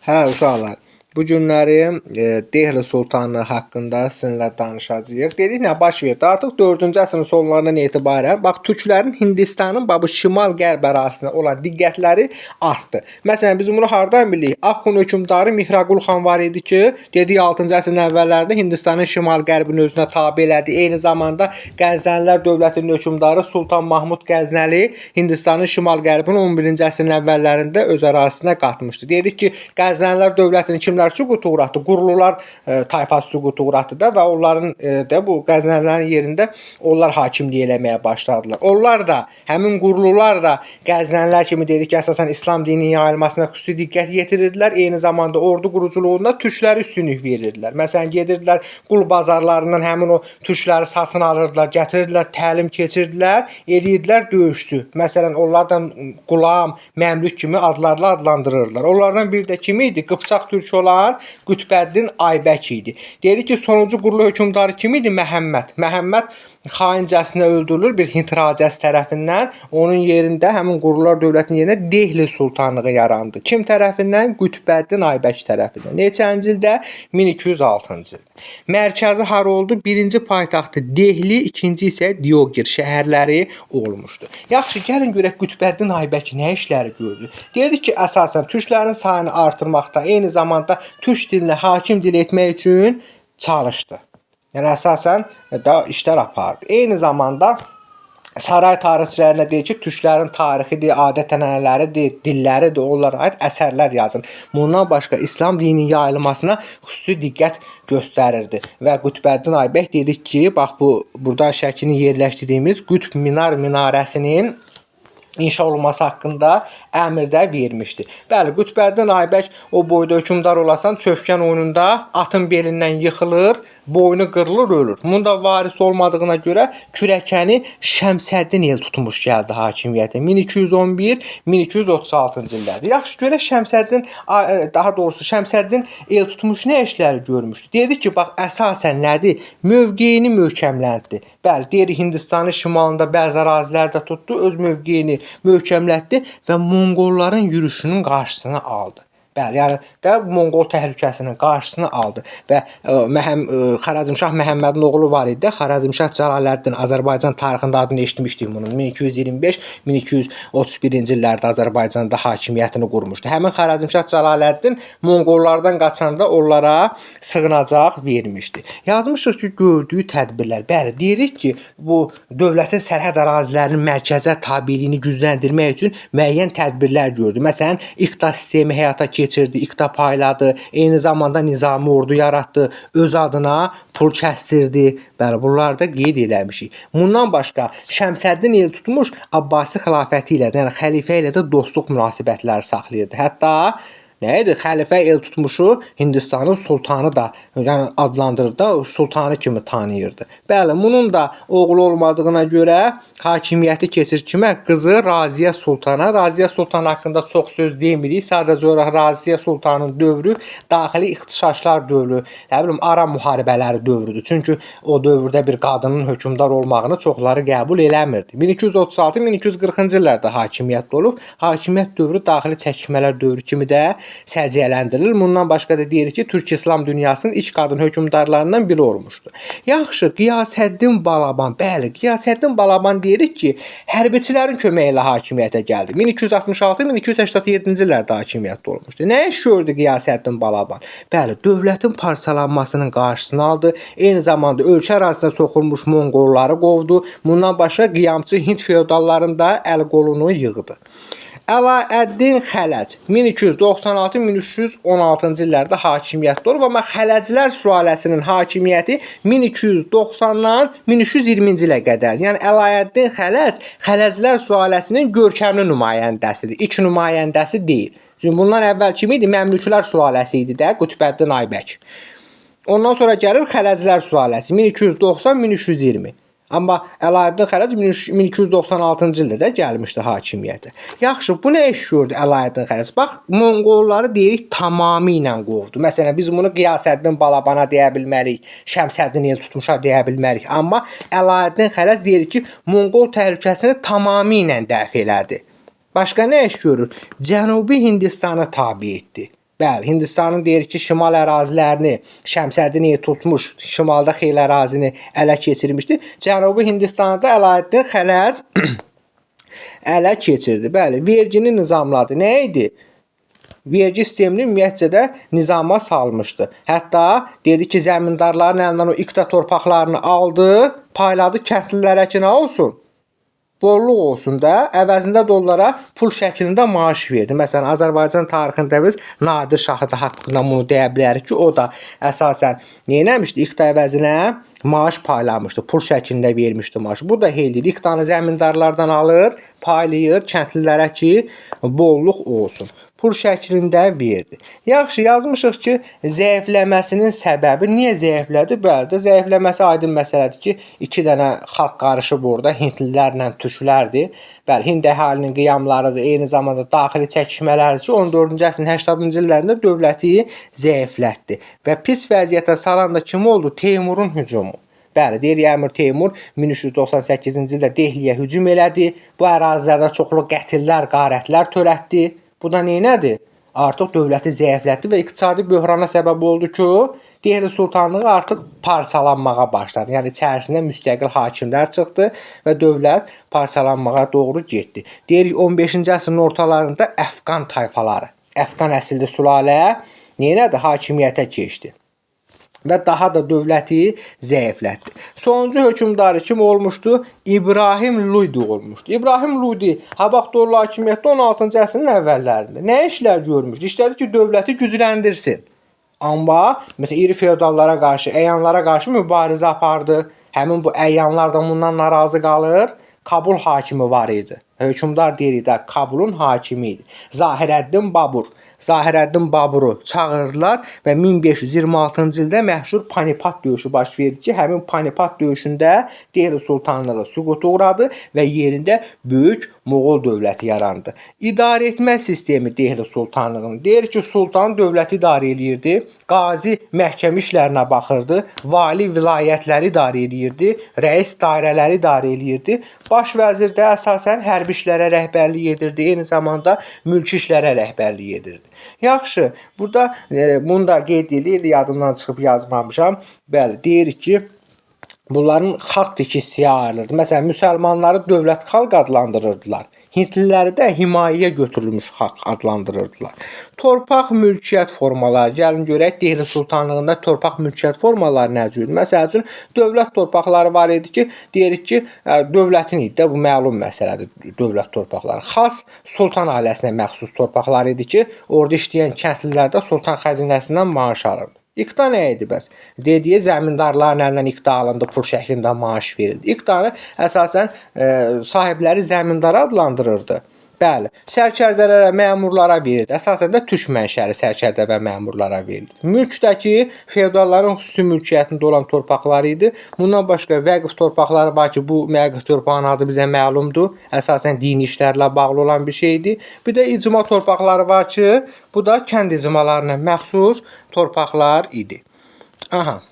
Hə, uşaqlar. Bu günləri Dehli Sultanı haqqında sizinlə danışacağıq. Dedik nə baş verdi? Artıq 4-cü əsrin sonlarından etibarən bax türklərin Hindistanın bu şimal-qərb ərazisinə olan diqqətləri artdı. Məsələn, biz bunu hardan bilirik? Axund hökmdarı Mihraqul xan var idi ki, dedik 6-cı əsrin əvvəllərində Hindistanın şimal-qərbini özünə tabe elədi. Eyni zamanda Qəznəlilər dövlətinin hökmdarı Sultan Mahmud Qəznəli Hindistanın şimal-qərbini 11-ci əsrin əvvəllərində öz ərazisinə qatmışdı. Dedik ki, Qəznəlilər dövlətini kimlər süqut uğratdı? Qurlular tayfası süqut uğratdı da və onların da bu Qəznəlilərin yerində onlar hakimlik eləməyə başladılar. Onlar da, həmin qurlular da Qəznəlilər kimi dedik ki, əsasən İslam dininin yayılmasına xüsusi diqqət yetirirdilər. Eyni zamanda ordu quruculuğunda türklərə üstünlük verirdilər. Məsələn, gedirdilər qul bazarlarından həmin o türkləri satın alırdılar, gətirirdilər, təlim keçirdilər, edirdilər döyüşçü. Məsələn, onlardan Qulam, Məmlük kimi adlarla adlandırırdılar. Onlardan biri də kim idi? Qıpçaq türk olan Qütbəddin Aybək idi. Dedi ki, sonuncu qurulu hökmdarı kim idi? Məhəmməd. Məhəmməd xaincəsinə öldürülür bir Hind racəsi tərəfindən. Onun yerində həmin qurlular dövlətinin yerinə Dehli sultanlığı yarandı. Kim tərəfindən? Qütbəddin Aybək tərəfindən. Neçənci ildə? 1206-cı ildə. Mərkəzi hara oldu? Birinci paytaxtı Dehli, ikinci isə Diogir şəhərləri olmuşdu. Yaxşı, gəlin görək Qütbəddin Aybək nə işləri gördü? Dedi ki, əsasən türklərin sayını artırmaqda, eyni zamanda türk dilinə hakim dil etmək üçün çalışdı. Yəni əsasən da işlər apardı. Eyni zamanda saray tarixçilərinə deyir ki, türklərin tarixidir, adət-ənənələridir, dilləridir, onlara aid əsərlər yazın. Bundan başqa İslam dininin yayılmasına xüsusi diqqət göstərirdi. Və Qütbəddin Aybək dedik ki, bax bu burada şəklini yerləşdirdiyimiz Qütb Minar minarəsinin inşa olunması haqqında əmr də vermişdi. Bəli, Qütbəddin Aybək o boyda hökmdar olasan çövkən oyununda atın belindən yıxılır, boynu qırılır, ölür. Bunun da varis olmadığına görə Kürəkəni Şəmsəddin el tutmuş gəldi hakimiyyətə. 1211-1236-cı illərdə. Yaxşı, görək Şəmsəddin, daha doğrusu Şəmsəddin el tutmuş nə işləri görmüşdü? Dedi ki, bax əsasən nədir? Mövqeyini möhkəmləndi. Bəli, deyir Hindistanın şimalında bəzi ərazilərdə tutdu, öz mövqeyini möhkəmlətdi və Monqolların yürüşünün qarşısını aldı. Bəli, yəni də Monqol təhlükəsinin qarşısını aldı və Xarəzmşah Məhəmmədin oğlu var idi. Xarəzmşah Cəlaləddin Azərbaycan tarixində adını eşitmişdik bunun. 1225-1231-ci illərdə Azərbaycanda hakimiyyətini qurmuşdu. Həmin Xarəzmşah Cəlaləddin Monqollardan qaçanda onlara sığınacaq vermişdi. Yazmışıq ki, gördüyü tədbirlər. Bəli, deyirik ki, bu dövlətin sərhəd ərazilərinin mərkəzə tabeliyini gücləndirmək üçün müəyyən tədbirlər gördü. Məsələn, iqta sistemi həyata keçirdi, iqta payladı, eyni zamanda nizami ordu yaratdı, öz adına pul kəstirdi. Bəli, bunları da qeyd eləmişik. Bundan başqa Şəmsəddin el tutmuş Abbasi xilafəti ilə, yəni xəlifə ilə də dostluq münasibətləri saxlayırdı. Hətta nə idi? Xəlifə el tutmuşu Hindistanın sultanı da, yəni adlandırırdı da, sultanı kimi tanıyırdı. Bəli, bunun da oğlu olmadığına görə hakimiyyəti keçir kimə? Qızı Raziyə Sultana. Raziyə Sultan haqqında çox söz demirik. Sadəcə olaraq Raziyə Sultanın dövrü daxili ixtişaşlar dövrü, nə bilim, ara müharibələri dövrüdür. Çünki o dövrdə bir qadının hökmdar olmağını çoxları qəbul eləmirdi. 1236-1240-cı illərdə hakimiyyətdə olub. Hakimiyyət dövrü daxili çəkişmələr dövrü kimi də səciyyələndirilir. Bundan başqa da deyirik ki, Türk İslam dünyasının ilk qadın hökmdarlarından biri olmuşdu. Yaxşı, Qiyasəddin Balaban. Bəli, Qiyasəddin Balaban deyirik ki, hərbiçilərin köməyi ilə hakimiyyətə gəldi. 1266-1287-ci illərdə hakimiyyətdə olmuşdu. Nə iş gördü Qiyasəddin Balaban? Bəli, dövlətin parçalanmasının qarşısını aldı. Eyni zamanda ölkə ərazisinə soxulmuş Monqolları qovdu. Bundan başqa qiyamçı Hind feodallarının da əl-qolunu yığdı. Əlaəddin Xələc 1296-1316-cı illərdə hakimiyyətdə olub, amma Xələclər sülaləsinin hakimiyyəti 1290-dan 1320-ci ilə qədər. Yəni Əlaəddin Xələc Xələclər sülaləsinin görkəmli nümayəndəsidir. İlk nümayəndəsi deyil. Çünki bundan əvvəl kim idi? Məmlüklər sülaləsi idi də, Qütbəddin Aybək. Ondan sonra gəlir Xələclər sülaləsi 1290-1320. Amma Əlaəddin Xələc 1296-cı ildə də gəlmişdi hakimiyyətə. Yaxşı, bu nə iş gördü Əlaəddin Xələc? Bax, Monqolları deyirik tamamilə qovdu. Məsələn, biz bunu Qiyasəddin Balabana deyə bilmərik, Şəmsəddin el tutmuşa deyə bilmərik. Amma Əlaəddin Xələc deyirik ki, Monqol təhlükəsini tamamilə dəf elədi. Başqa nə iş görür? Cənubi Hindistanı tabe etdi. Bəli, Hindistanın deyir ki, şimal ərazilərini Şəmsəddin tutmuş, şimalda xeyli ərazini ələ keçirmişdi. Cənubi Hindistanda Əlaəddin Xələc ələ keçirdi. Bəli, vergini nizamladı. Nə idi? Vergi sistemini ümumiyyətcə də nizama salmışdı. Hətta dedi ki, zəmindarların əlindən o iqta torpaqlarını aldı, payladı kəndlilərə ki, nə olsun? Bolluq olsun da, əvəzində də onlara pul şəklində maaş verdi. Məsələn, Azərbaycan tarixində biz Nadir Şahı da haqqında bunu deyə bilərik ki, o da əsasən neyləmişdi? İqta əvəzinə maaş paylamışdı, pul şəklində vermişdi maaşı. Bu da heyli iqtanı zəmindarlardan alır, paylayır kəndlilərə ki, bolluq olsun. Pul şəklində verdi. Yaxşı, yazmışıq ki, zəifləməsinin səbəbi niyə zəiflədi? Bəli, zəifləməsi aydın məsələdir ki, iki dənə xalq qarışıb orada, hindlilərlə türklərdir. Bəli, Hind əhalinin qiyamlarıdır, eyni zamanda daxili çəkişmələrdir ki, 14-cü əsrin 80-cı illərində dövləti zəiflətdi və pis vəziyyətə salan da kim oldu? Teymurun hücumu. Bəli, deyir Əmir Teymur 1398-ci ildə Dehliyə hücum elədi. Bu ərazilərdə çoxlu qətillər, qarətlər törətdi. Bu da neynədir? Artıq dövləti zəiflətdi və iqtisadi böhrana səbəb oldu ki, Dehli Sultanlığı artıq parçalanmağa başladı. Yəni içərisində müstəqil hakimlər çıxdı və dövlət parçalanmağa doğru getdi. Deyirik 15-ci əsrin ortalarında Əfqan tayfaları, Əfqan əsilli sülalə neynədir? Hakimiyyətə keçdi və daha da dövləti zəiflətdi. Sonuncu hökmdarı kim olmuşdu? İbrahim Ludi olmuşdu. İbrahim Ludi Habaqdorlu hakimiyyətdə 16-cı əsrin əvvəllərində nə işlər görmüşdü? İstədi ki, dövləti gücləndirsin. Amma məsələn iri feodallara qarşı, əyanlara qarşı mübarizə apardı. Həmin bu əyanlar da bundan narazı qalır. Kabul hakimi var idi. Hökmdar deyirik də Kabulun hakimi idi. Zahirəddin Babur. Zahirəddin Baburu çağırdılar və 1526-cı ildə məşhur Panipat döyüşü baş verdi ki, həmin Panipat döyüşündə Dehli Sultanlığı süquta uğradı və yerində böyük Moğol dövləti yarandı. İdarə etmə sistemi Dehli Sultanlığının deyir ki, sultan dövləti idarə edirdi, qazi məhkəmə işlərinə baxırdı, vali vilayətləri idarə edirdi, rəis dairələri idarə edirdi, baş vəzir də əsasən hərbi işlərə rəhbərlik edirdi, eyni zamanda mülki işlərə rəhbərlik edirdi. Yaxşı, burada bunu da qeyd edir, yadımdan çıxıb yazmamışam. Bəli, deyirik ki, bunların xalq tikisi ayrılırdı. Məsələn, müsəlmanları dövlət xalq adlandırırdılar. Hintliləri də himayəyə götürülmüş xalq adlandırırdılar. Torpaq mülkiyyət formaları. Gəlin görək Dehli Sultanlığında torpaq mülkiyyət formaları nə cürdür? Məsəl üçün dövlət torpaqları var idi ki, deyirik ki, dövlətin idi də bu məlum məsələdir, dövlət torpaqları. Xas sultan ailəsinə məxsus torpaqlar idi ki, orada işləyən kəndlilər də sultan xəzinəsindən maaş alırdı. İqta nə idi bəs? Dediyi zəmindarların əlindən iqta alındı, pul şəklində maaş verildi. İqtanı əsasən sahibləri zəmindar adlandırırdı. Bəli, sərkərdələrə, məmurlara verildi. Əsasən də türk mənşəli sərkərdə və məmurlara verildi. Mülkdəki feodalların xüsusi mülkiyyətində olan torpaqlar idi. Bundan başqa vəqf torpaqları var ki, bu vəqf torpağının adı bizə məlumdur. Əsasən dini işlərlə bağlı olan bir şeydir. Bir də icma torpaqları var ki, bu da kənd icmalarına məxsus torpaqlar idi. Aha.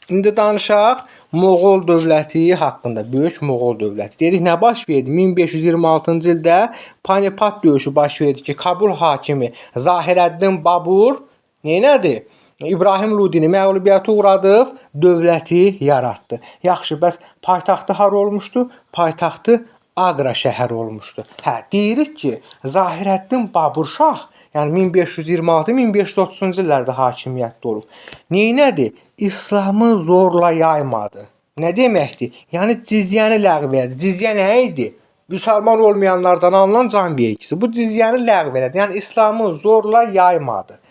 İndi danışaq Moğol dövləti haqqında, böyük Moğol dövləti. Dedik nə baş verdi? 1526-cı ildə Panipat döyüşü baş verdi ki, Kabul hakimi Zahirəddin Babur neynədi? İbrahim Ludini məğlubiyyətə uğradıb, dövləti yaratdı. Yaxşı, bəs paytaxtı hara olmuşdu? Paytaxtı Aqra şəhər olmuşdu. Deyirik ki, Zahirəddin Babur şah, yəni 1526-1530-cu illərdə hakimiyyətdə olub. Neynədi? İslamı zorla yaymadı. Nə deməkdir? Yəni cizyəni ləğv elədi. Cizyə nə idi? Müsəlman olmayanlardan alınan can vergisi. Bu cizyəni ləğv elədi. Yəni İslamı zorla yaymadı.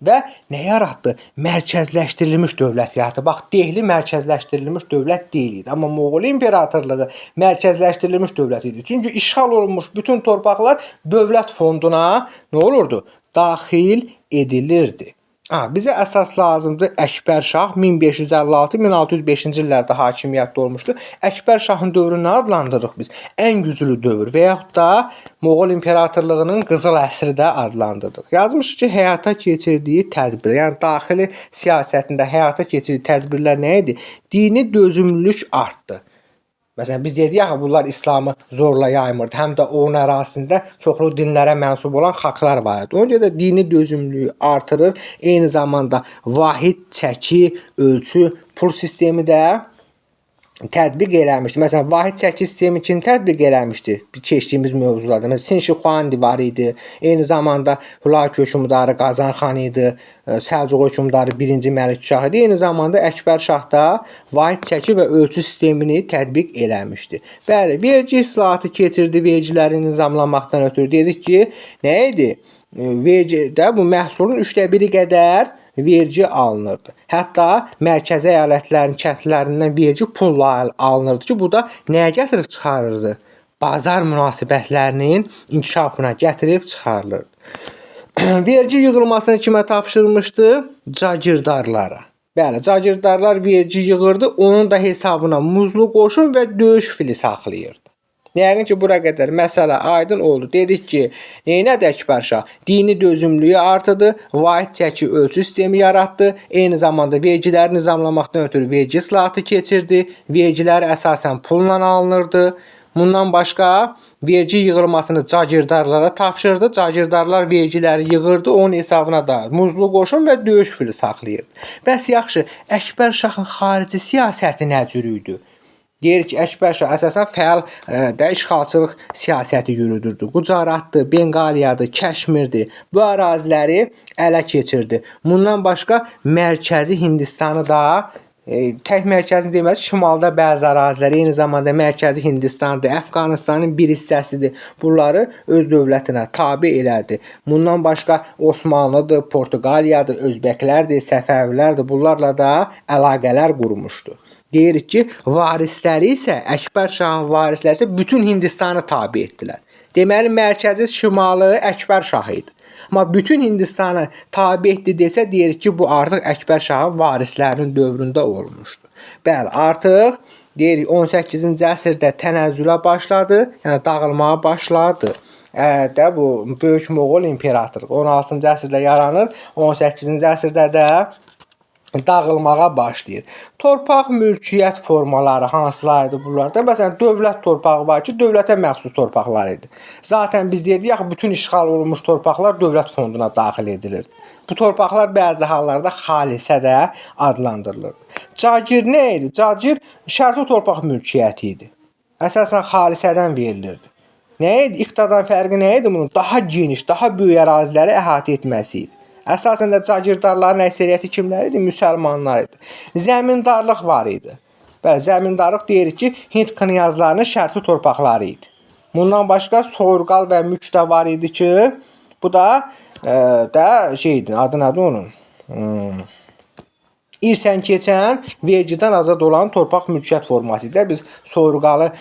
Və nə yaratdı? Mərkəzləşdirilmiş dövlət yaratdı. Bax, Dehli mərkəzləşdirilmiş dövlət deyil idi. Amma Moğol imperatorluğu mərkəzləşdirilmiş dövlət idi. Çünki işğal olunmuş bütün torpaqlar dövlət fonduna nə olurdu? Daxil edilirdi. Bizə əsas lazımdır Əkbər şah 1556-1605-ci illərdə hakimiyyətdə olmuşdu. Əkbər şahın dövrünü adlandırırıq biz. Ən güclü dövr və yaxud da Moğol imperatorluğunun qızıl əsri də adlandırırıq. Yazmış ki, həyata keçirdiyi tədbir, yəni daxili siyasətində həyata keçirdiyi tədbirlər nə idi? Dini dözümlülük artdı. Məsələn, biz dedik axı bunlar İslamı zorla yaymırdı. Həm də onun ərazisində çoxlu dinlərə mənsub olan xalqlar var idi. Ona görə də dini dözümlülüyü artırır. Eyni zamanda vahid çəki, ölçü, pul sistemi də tətbiq eləmişdi. Məsələn, vahid çəki sistemi kim tətbiq eləmişdi? Keçdiyimiz mövzularda. Məsələn, Sin Şixuandi var idi. Eyni zamanda Hülaki hökmdarı Qazan xan idi. Səlcuq hökmdarı 1-ci Məlik Şah idi. Eyni zamanda Əkbər Şah da vahid çəki və ölçü sistemini tətbiq eləmişdi. Bəli, vergi islahatı keçirdi, vergiləri nizamlamaqdan ötürü. Dedik ki, nə idi? Vergidə bu məhsulun 1/3 qədər vergi alınırdı. Hətta mərkəzi əyalətlərin kəndlərindən vergi pulla alınırdı ki, bu da nəyə gətirib çıxarırdı? Bazar münasibətlərinin inkişafına gətirib çıxarılırdı. Vergi yığılmasını kimə tapşırmışdı? Cagirdarlara. Bəli, cagirdarlar vergi yığırdı, onun da hesabına muzlu qoşun və döyüş fili saxlayırdı. Yəqin ki, bura qədər məsələ aydın oldu. Dedik ki, neynədi Əkbər Şah? Dini dözümlülüyü artırdı, vahid çəki ölçü sistemi yaratdı, eyni zamanda vergiləri nizamlamaqdan ötürü vergi islahatı keçirdi, vergilər əsasən pulla alınırdı. Bundan başqa vergi yığılmasını cagirdarlara tapşırdı. Cagirdarlar vergiləri yığırdı, onun hesabına da muzlu qoşun və döyüş fili saxlayırdı. Bəs yaxşı, Əkbər Şahın xarici siyasəti nə cür idi? Deyir ki, Əkbər Şah əsasən fəal işğalçılıq siyasəti yürüdürdü. Qucaratdı, Benqaliyadı, Kəşmirdi. Bu əraziləri ələ keçirdi. Bundan başqa mərkəzi Hindistanı da tək mərkəzini deməz, şimalda bəzi ərazilər, eyni zamanda mərkəzi Hindistandır, Əfqanistanın bir hissəsidir. Bunları öz dövlətinə tabe elədi. Bundan başqa Osmanlıdır, Portuqaliyadır, Özbəklərdir, Səfəvilərdir. Bunlarla da əlaqələr qurmuşdu. Deyirik ki, varisləri isə, Əkbər Şahın varisləri isə bütün Hindistanı tabe etdilər. Deməli, mərkəzi şimalı Əkbər Şah idi. Amma bütün Hindistanı tabe etdi desə, deyirik ki, bu artıq Əkbər Şahın varislərinin dövründə olmuşdu. Bəli, artıq deyirik 18-ci əsrdə tənəzzülə başladı, yəni dağılmağa başladı. Də bu Böyük Moğol imperatorluğu 16-cı əsrdə yaranır, 18-ci əsrdə də dağılmağa başlayır. Torpaq mülkiyyət formaları hansılardır bunlarda? Məsələn, dövlət torpağı var ki, dövlətə məxsus torpaqlar idi. Zaten biz dedik axı, bütün işğal olunmuş torpaqlar dövlət fonduna daxil edilirdi. Bu torpaqlar bəzi hallarda xalisə də adlandırılırdı. Cagir nə idi? Cagir şərti torpaq mülkiyyəti idi. Əsasən xalisədən verilirdi. Nə idi? İqtadan fərqi nə idi bunun? Daha geniş, daha böyük əraziləri əhatə etməsi idi. Əsasən də cagirdarların əksəriyyəti kimlər idi? Müsəlmanlar idi. Zəmindarlıq var idi. Bəli, zəmindarlıq deyirik ki, Hind knyazlarının şərti torpaqları idi. Bundan başqa soyurqal və mülk də var idi ki, bu da adı nədir onun? İrsən keçən, vergidən azad olan torpaq mülkiyyət forması idi. Biz soyurqalı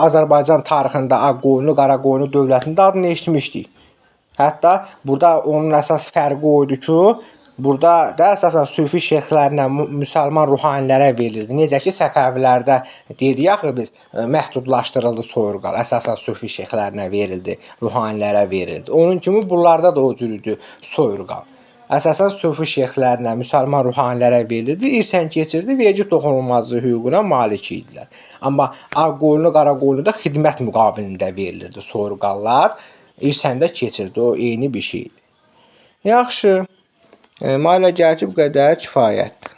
Azərbaycan tarixində Ağqoyunlu, Qaraqoyunlu dövlətinin adını eşitmişdik. Hətta burada onun əsas fərqi o idi ki, burada da əsasən sufi şeyxlərinə, müsəlman ruhanilərə verilirdi. Necə ki, Səfəvilərdə dedik axı biz, məhdudlaşdırıldı soyurqal. Əsasən sufi şeyxlərinə verildi, ruhanilərə verildi. Onun kimi bunlarda da o cür idi soyurqal. Əsasən sufi şeyxlərinə, müsəlman ruhanilərə verilirdi, irsən keçirdi, vergi toxunulmazlığı hüququna malik idilər. Amma Ağqoyunlu, Qaraqoyunlu da xidmət müqabilində verilirdi soyurqallar. İrsəndə keçirdi, o eyni bir şeydir. Yaxşı, mənə gəlir ki, bu qədər kifayətdir.